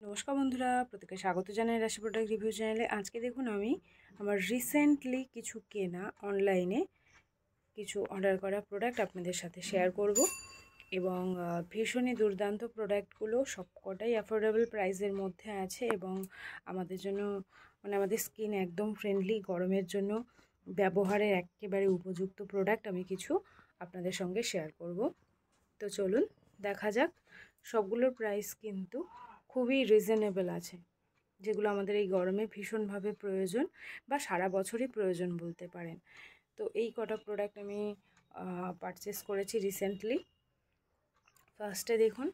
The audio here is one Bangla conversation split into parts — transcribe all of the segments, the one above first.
নমস্কার বন্ধুরা, প্রত্যেককে স্বাগত জানাই রাশি প্রোডাক্ট রিভিউ চ্যানেলে। আজকে দেখুন আমি আমার রিসেন্টলি কিছু কেনা অনলাইনে কিছু অর্ডার করা প্রোডাক্ট আপনাদের সাথে শেয়ার করব এবং ভীষণই দুর্দান্ত প্রোডাক্টগুলো সবকটাই অ্যাফোর্ডেবল প্রাইসের মধ্যে আছে এবং আমাদের জন্য আমাদের স্কিন একদম ফ্রেন্ডলি, গরমের জন্য ব্যবহারের একেবারে উপযুক্ত প্রোডাক্ট আমি কিছু আপনাদের সঙ্গে শেয়ার করব। তো চলুন দেখা যাক। সবগুলোর প্রাইস কিন্তু খুবই রিজনেবল আছে, যেগুলো আমাদের এই গরমে ভীষণভাবে প্রয়োজন বা সারা বছরই প্রয়োজন বলতে পারেন। তো এই কটা প্রোডাক্ট আমি পারচেস করেছি রিসেন্টলি। ফার্স্টে দেখুন,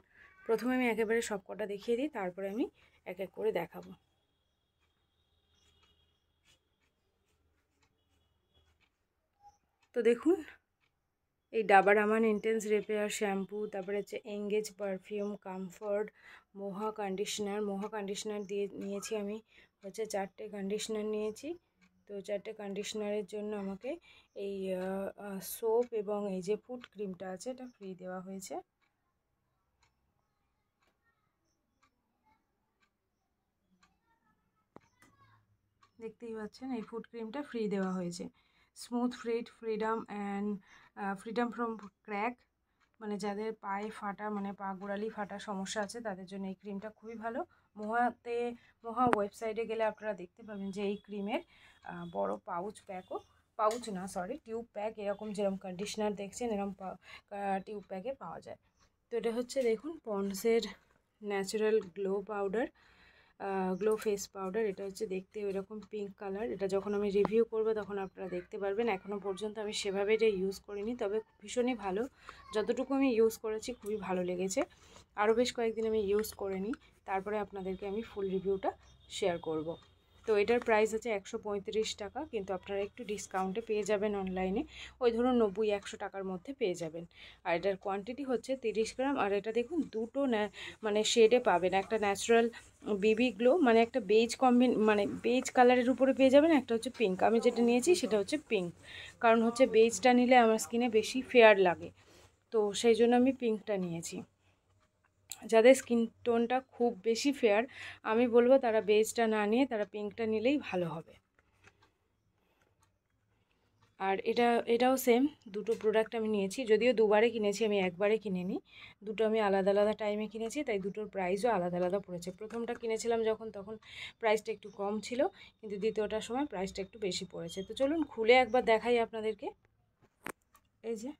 প্রথমে আমি একেবারে সব কটা দেখিয়ে দিই, তারপরে আমি এক এক করে দেখাবো। তো দেখুন, এই ডাবার আমান ইন্টেন্স রিপেয়ার শ্যাম্পু, তারপরে হচ্ছে এঙ্গেজ পারফিউম, কমফর্ট, মোহা কন্ডিশনার দিয়ে নিয়েছি আমি হচ্ছে 4টে কন্ডিশনার নিয়েছি। তো 4টে কন্ডিশনারের জন্য আমাকে এই সোপ এবং এই যে ফুট ক্রিমটা আছে এটা ফ্রি দেওয়া হয়েছে। দেখতেই পাচ্ছেন, এই ফুট ক্রিমটা ফ্রি দেওয়া হয়েছে। স্মুথ ফ্রিডম ফ্রম ক্র্যাক, মানে যাদের পায়ে ফাটা, মানে পা গোড়ালি ফাটা সমস্যা আছে তাদের জন্য এই ক্রিমটা খুবই ভালো। মোহা ওয়েবসাইটে গেলে আপনারা দেখতে পাবেন যে এই ক্রিমের বড় টিউব প্যাক, এরকম যেরকম কন্ডিশনার দেখছেন এরকম টিউব প্যাকে পাওয়া যায়। তো এটা হচ্ছে দেখুন পন্ডসের ন্যাচারাল গ্লো ফেস পাউডার। এটা হচ্ছে দেখতে এরকম পিঙ্ক কালার। এটা যখন আমি রিভিউ করব তখন আপনারা দেখতে পারবেন। এখনও পর্যন্ত আমি সেভাবে এটা ইউজ করিনি, তবে ভীষণই ভালো। যতটুকু আমি ইউজ করেছি খুবই ভালো লেগেছে। আরও বেশ কয়েকদিন আমি ইউজ করে নিই, তারপরে আপনাদেরকে আমি ফুল রিভিউটা শেয়ার করব। তো এটার প্রাইস আছে 135 টাকা, কিন্তু আপনারা একটু ডিসকাউন্টে পেয়ে যাবেন অনলাইনে, ওই ধরুন 90-100 টাকার মধ্যে পেয়ে যাবেন। আর এটার কোয়ান্টিটি হচ্ছে 30 গ্রাম। আর এটা দেখুন দুটো মানে শেডে পাবেন, একটা ন্যাচারাল বেবি গ্লো, মানে একটা বেজ কালারের উপরে পেয়ে যাবেন, একটা হচ্ছে পিঙ্ক। আমি যেটা নিয়েছি সেটা হচ্ছে পিঙ্ক, কারণ হচ্ছে বেজটা নিলে আমার স্কিনে বেশি ফেয়ার লাগে, তো সেই জন্য আমি পিঙ্কটা নিয়েছি। যাদের স্কিন টোনটা খুব বেশি ফেয়ার, আমি বলবো তারা বেজটা না নিয়ে তারা পিঙ্কটা নিলেই ভালো হবে। আর এটাও সেম, দুটো প্রোডাক্ট আমি নিয়েছি, যদিও দুবারে কিনেছি, আমি একবারে কিনিনি। দুটো আমি আলাদা আলাদা টাইমে কিনেছি, তাই দুটোর প্রাইসও আলাদা আলাদা পড়েছে। প্রথমটা কিনেছিলাম তখন প্রাইসটা একটু কম ছিল, কিন্তু দ্বিতীয়টার সময় প্রাইসটা একটু বেশি পড়েছে। তো চলুন খুলে একবার দেখাই আপনাদেরকে। এই যে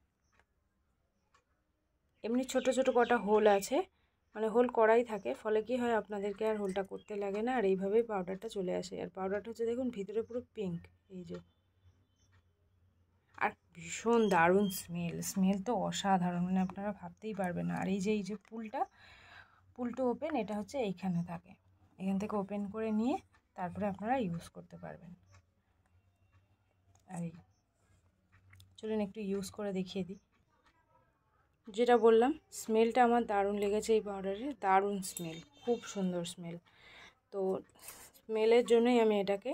এমনি ছোট ছোট কটা হোল আছে, মানে হোল করাই থাকে, ফলে কি হয় আপনাদেরকে আর হোলটা করতে লাগে না, আর এইভাবেই পাউডারটা চলে আসে। আর পাউডারটা হচ্ছে দেখুন ভিতরে পুরো পিঙ্ক, এই যে। আর ভীষণ দারুণ স্মেল তো অসাধারণ, মানে আপনারা ভাবতেই পারবেন না। আর এই যে পুলটো ওপেন, এটা হচ্ছে এইখানে থাকে, এখান থেকে ওপেন করে নিয়ে তারপরে আপনারা ইউজ করতে পারবেন। আর চলুন একটু ইউজ করে দেখিয়ে দিই। যেটা বললাম, স্মেলটা আমার দারুণ লেগেছে এই পাউডারের, দারুণ স্মেল, খুব সুন্দর স্মেল। তো স্মেলের জন্যই আমি এটাকে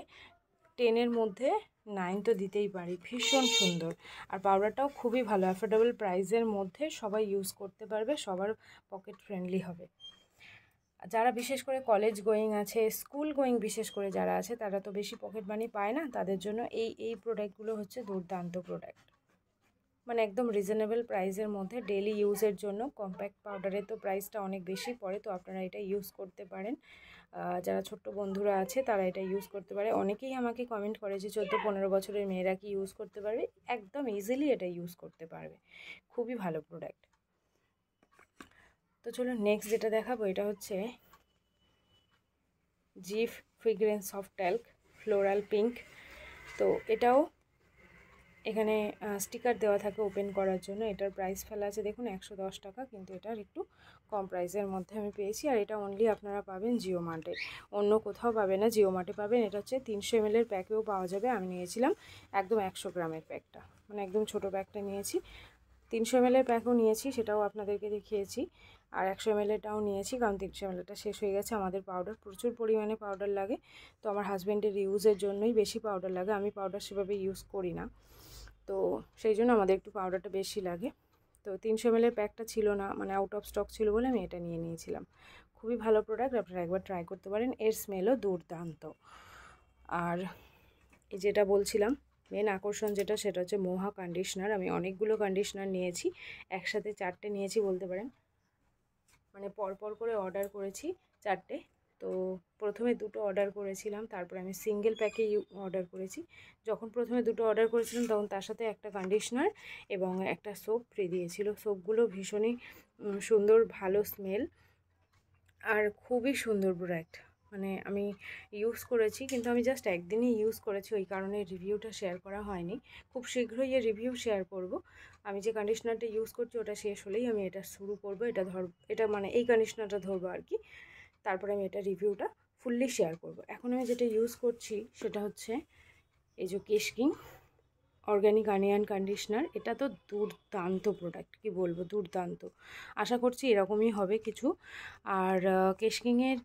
10-এর মধ্যে 9 তো দিতেই পারি, ভীষণ সুন্দর। আর পাউডারটাও খুবই ভালো, অ্যাফোর্ডেবল প্রাইসের মধ্যে সবাই ইউজ করতে পারবে, সবার পকেট ফ্রেন্ডলি হবে। যারা বিশেষ করে কলেজ গোয়িং আছে, স্কুল গোয়িং বিশেষ করে যারা আছে, তারা তো বেশি পকেট মানি পায় না, তাদের জন্য এই প্রোডাক্টগুলো হচ্ছে দুর্দান্ত প্রোডাক্ট, মানে একদম রিজনেবল প্রাইসের মধ্যে ডেলি ইউজের জন্য। কম্প্যাক্ট পাউডারের তো প্রাইসটা অনেক বেশি পড়ে, তো আপনারা এটা ইউজ করতে পারেন। যারা ছোট্ট বন্ধুরা আছে তারা এটা ইউজ করতে পারে। অনেকেই আমাকে কমেন্ট করে যে 14-15 বছরের মেয়েরা কি ইউজ করতে পারবে? একদম ইজিলি এটা ইউজ করতে পারবে, খুবই ভালো প্রোডাক্ট। তো চলুন নেক্সট যেটা দেখাবো, এটা হচ্ছে জিফ ফ্রিগ্রেন্স সফট ট্যাল্ক ফ্লোরাল পিঙ্ক। তো এটাও এখানে স্টিকার দেওয়া থাকে ওপেন করার জন্য। এটার প্রাইস ফেলা আছে দেখুন 110 টাকা, কিন্তু এটার একটু কম প্রাইসের মধ্যে আমি পেয়েছি। আর এটা অনলি আপনারা পাবেন জিও মার্টে, অন্য কোথাও পাবেন না, জিও মার্টে পাবেন। এটা হচ্ছে 300 ml প্যাকেও পাওয়া যাবে। আমি নিয়েছিলাম একদম 100 গ্রামের প্যাকটা, মানে একদম ছোট প্যাকটা নিয়েছি। 300 ml প্যাকও নিয়েছি, সেটাও আপনাদেরকে দেখিয়েছি। আর 100 mlটাও নিয়েছি, কারণ 300 mlটা শেষ হয়ে গেছে। আমাদের পাউডার প্রচুর পরিমাণে পাউডার লাগে, তো আমার হাজব্যান্ডের ইউজের জন্যই বেশি পাউডার লাগে, আমি পাউডার সেভাবে ইউজ করি না, তো সেই জন্য আমাদের একটু পাউডারটা বেশি লাগে। তো 300 ml প্যাকটা ছিল না, মানে আউট অফ স্টক ছিল বলে আমি এটা নিয়ে নিয়েছিলাম। খুবই ভালো প্রোডাক্ট, আপনারা একবার ট্রাই করতে পারেন। এর স্মেলও দুর্দান্ত। আর এই যেটা বলছিলাম মেন আকর্ষণ যেটা, সেটা হচ্ছে মোহা কন্ডিশনার। আমি অনেকগুলো কন্ডিশনার নিয়েছি, একসাথে 4টে নিয়েছি বলতে পারেন, মানে পরপর করে অর্ডার করেছি 4টে। তো প্রথমে 2টো অর্ডার করেছিলাম, তারপরে আমি সিঙ্গেল প্যাকে অর্ডার করেছি। যখন প্রথমে 2টো অর্ডার করেছিলাম তখন তার সাথে একটা কন্ডিশনার এবং একটা সোপ ফ্রি দিয়েছিল। সোপগুলো ভীষণই সুন্দর, ভালো স্মেল আর খুবই সুন্দর প্রোডাক্ট। মানে আমি ইউজ করেছি, কিন্তু আমি জাস্ট একদিনই ইউজ করেছি, ওই কারণে রিভিউটা শেয়ার করা হয়নি। খুব শীঘ্রই এর রিভিউ শেয়ার করব। আমি যে কন্ডিশনারটা ইউজ করছি ওটা শেষ হলেই আমি এটা শুরু করব, এটা মানে এই কন্ডিশনারটা ধরবো আর কি। তারপরে আমি এটা রিভিউটা ফুললি শেয়ার করব। এখন আমি যেটা ইউজ করছি সেটা হচ্ছে এই যে কেশ কিং অর্গ্যানিক অনিয়ন কন্ডিশনার। এটা তো দুর্দান্ত প্রোডাক্ট, কি বলবো, দুর্দান্ত। আশা করছি এরকমই হবে কিছু। আর কেশ কিংয়ের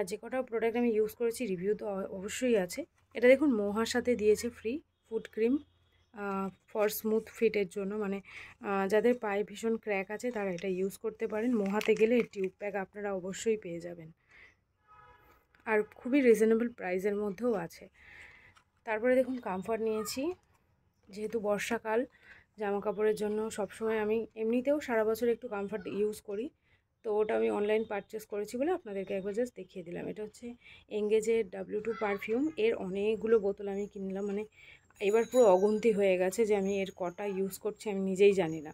যে কটা প্রোডাক্ট আমি ইউজ করেছি রিভিউ তো অবশ্যই আছে। এটা দেখুন মোহার সাথে দিয়েছে free foot cream for smooth ফিটের জন্য, মানে যাদের পায়ে ভীষণ ক্র্যাক আছে তারা এটা ইউজ করতে পারেন। মোহাতে গেলে এই টিউব প্যাক আপনারা অবশ্যই পেয়ে যাবেন, আর খুবই রিজনেবল প্রাইসের মধ্যেও আছে। তারপরে দেখুন কমফর্ট নিয়েছি, যেহেতু বর্ষাকাল, জামা কাপড়ের জন্য সবসময় আমি এমনিতেও সারা বছর একটু কমফর্ট ইউজ করি, তো ওটা আমি অনলাইন পারচেস করেছি বলে আপনাদেরকে একবার জাস্ট দেখিয়ে দিলাম। এটা হচ্ছে এঙ্গেজের W2 পারফিউম। এর অনেকগুলো বোতল আমি কিনলাম, মানে এবার পুরো অগুন্তি হয়ে গেছে যে আমি এর কটা ইউজ করছি আমি নিজেই জানি না।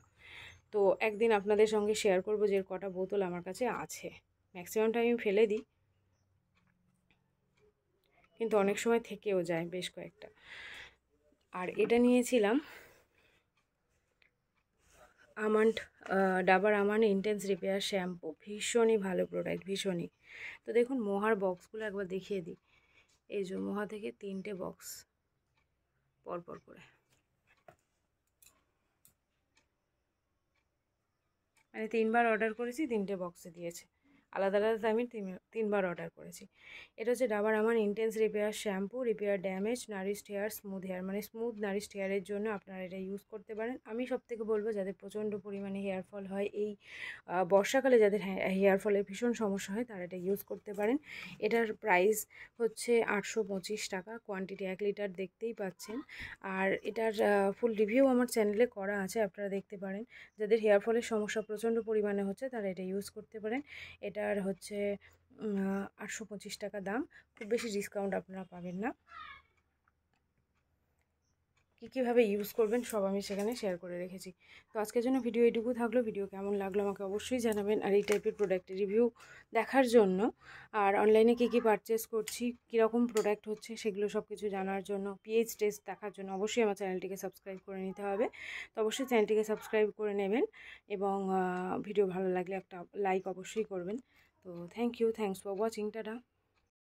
তো একদিন আপনাদের সঙ্গে শেয়ার করব যে এর কটা বোতল আমার কাছে আছে। ম্যাক্সিমামটা আমি ফেলে দিই, কিন্তু অনেক সময় থেকেও যায় বেশ কয়েকটা। আর এটা নিয়েছিলাম almond, Dabur almond intense repair shampoo. ভীষণই ভালো প্রোডাক্ট, ভীষণই। তো দেখুন মোহার বক্সগুলো একবার দেখিয়ে দিই। এই যে মোহা থেকে 3টে বক্স পরপর করে, মানে 3বার অর্ডার করেছি, 3টে বক্সে দিয়েছে। আলাদা আলাদা আমি 3বার অর্ডার করেছি। এটা হচ্ছে Dabur almond intense repair shampoo, repair damage, nourished hair, smooth hair. মানে স্মুথ নারিশড হেয়ারের জন্য আপনারা এটা ইউজ করতে পারেন। আমি সবথেকে বলবো যাদের প্রচণ্ড পরিমাণে হেয়ার ফল হয়, এই বর্ষাকালে যাদের হেয়ার ফলের ভীষণ সমস্যা হয় তারা এটা ইউজ করতে পারেন। এটার প্রাইস হচ্ছে 825 টাকা, কোয়ান্টিটি 1 লিটার দেখতেই পাচ্ছেন। আর এটার ফুল রিভিউ আমার চ্যানেলে করা আছে, আপনারা দেখতে পারেন। যাদের হেয়ার ফলের সমস্যা প্রচণ্ড পরিমাণে হচ্ছে তারা এটা ইউজ করতে পারেন। এটার হচ্ছে 825 টাকা দাম, খুব বেশি ডিসকাউন্ট আপনারা পাবেন না। কীভাবে ইউজ করবেন সব আমি সেখানে শেয়ার করে রেখেছি। তো আজকের জন্য ভিডিও এইটুকু থাকলো। ভিডিও কেমন লাগলো আমাকে অবশ্যই জানাবেন। আর এই টাইপের প্রোডাক্টের রিভিউ দেখার জন্য, আর অনলাইনে কী পারচেস করছি, কীরকম প্রোডাক্ট হচ্ছে সেগুলো সব কিছু জানার জন্য, পিএইচ টেস্ট দেখার জন্য অবশ্যই আমার চ্যানেলটিকে সাবস্ক্রাইব করে নিতে হবে। তো অবশ্যই চ্যানেলটিকে সাবস্ক্রাইব করে নেবেন এবং ভিডিও ভালো লাগলে একটা লাইক অবশ্যই করবেন। তো থ্যাংকস ফর ওয়াচিং, টাটা।